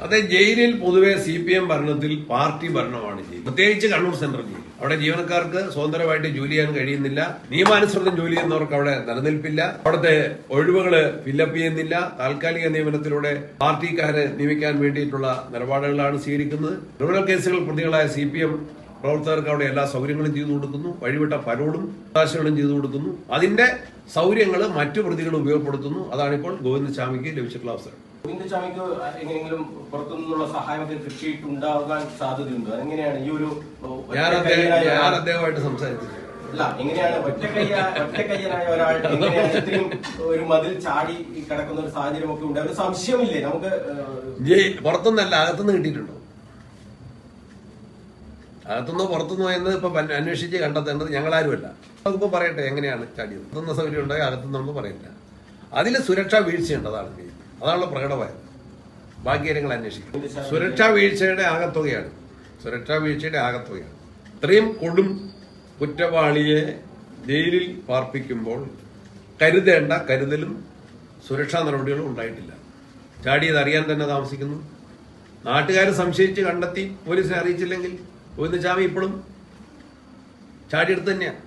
അതെ, ജയിലിൽ പൊതുവെ CPM ഭരണത്തിൽ പാർട്ടി ഭരണമാണ് ജയിൽ, പ്രത്യേകിച്ച് കണ്ണൂർ സെൻട്രൽ ജയിൽ. അവിടെ ജീവനക്കാർക്ക് സ്വതന്ത്രമായിട്ട് ജോലി ചെയ്യാൻ കഴിയുന്നില്ല. നിയമാനുസൃതം ജോലി ചെയ്യുന്നവർക്ക് അവിടെ നിലനിൽപ്പില്ല. അവിടുത്തെ ഒഴിവുകള് ഫില്ലപ്പ് ചെയ്യുന്നില്ല. താൽക്കാലിക നിയമനത്തിലൂടെ പാർട്ടിക്കാരെ നിയമിക്കാൻ വേണ്ടിയിട്ടുള്ള നിലപാടുകളാണ് സ്വീകരിക്കുന്നത്. ക്രിമിനൽ കേസുകൾ പ്രതികളായ CPM പ്രവർത്തകർക്ക് അവിടെ എല്ലാ സൗകര്യങ്ങളും ചെയ്തു കൊടുക്കുന്നു. വഴിവിട്ട പരോളും അവകാശങ്ങളും ചെയ്തു കൊടുക്കുന്നു. അതിന്റെ സൗകര്യങ്ങൾ മറ്റു പ്രതികൾ ഉപയോഗപ്പെടുത്തുന്നു. അതാണിപ്പോൾ ഗോവിന്ദചാമിക്ക് ലഭിച്ചിട്ടുള്ള അവസരം. ഗോവിന്ദചാമിക്ക് എങ്ങനെയെങ്കിലും പുറത്തുനിന്നുള്ള സഹായമൊക്കെ കിട്ടിയിട്ടുണ്ടാകാൻ സാധ്യതയുണ്ടോ? എങ്ങനെയാണ് ഈ ഒരു ഞാൻ അദ്ദേഹമായിട്ട് സംസാരിച്ചത്? അല്ല, എങ്ങനെയാണ് ഒറ്റക്കയ്യനായ ഒരാൾ എങ്ങനെയാണ് ഇത്രയും ഒരു മതിൽ ചാടി കിടക്കുന്ന ഒരു സാഹചര്യം ഒക്കെ ഉണ്ട്? ഒരു സംശയമില്ലേ നമുക്ക്? പുറത്തുനിന്നല്ല, അകത്തുനിന്ന് കിട്ടിയിട്ടുണ്ടോ? അകത്തുനിന്നോ പുറത്തുനിന്നോ എന്ന് ഇപ്പൊ അന്വേഷിച്ച് കണ്ടെത്തേണ്ടത് ഞങ്ങളാരുമല്ല. നമുക്കിപ്പോ പറയട്ടെ എങ്ങനെയാണ് ചാടിയത്. അകത്തുനിന്ന് സൗകര്യം ഉണ്ടായി, അകത്തുനിന്നൊന്നും പറയില്ല. അതിൽ സുരക്ഷാ വീഴ്ചയുണ്ട്, അതാണല്ലോ പ്രകടമായത്. ബാക്കി കാര്യങ്ങൾ അന്വേഷിക്കും. സുരക്ഷാ വീഴ്ചയുടെ ആകത്തുകയാണ്. ഇത്രയും കൊടും കുറ്റവാളിയെ ജയിലിൽ പാർപ്പിക്കുമ്പോൾ കരുതേണ്ട കരുതലും സുരക്ഷാ നടപടികളും ഉണ്ടായിട്ടില്ല. ചാടിയത് അറിയാൻ തന്നെ താമസിക്കുന്നു. നാട്ടുകാർ സംശയിച്ച് കണ്ടെത്തി പോലീസിനെ അറിയിച്ചില്ലെങ്കിൽ ഗോവിന്ദചാമി ഇപ്പോഴും ചാടിയെടുത്ത് തന്നെയാണ്.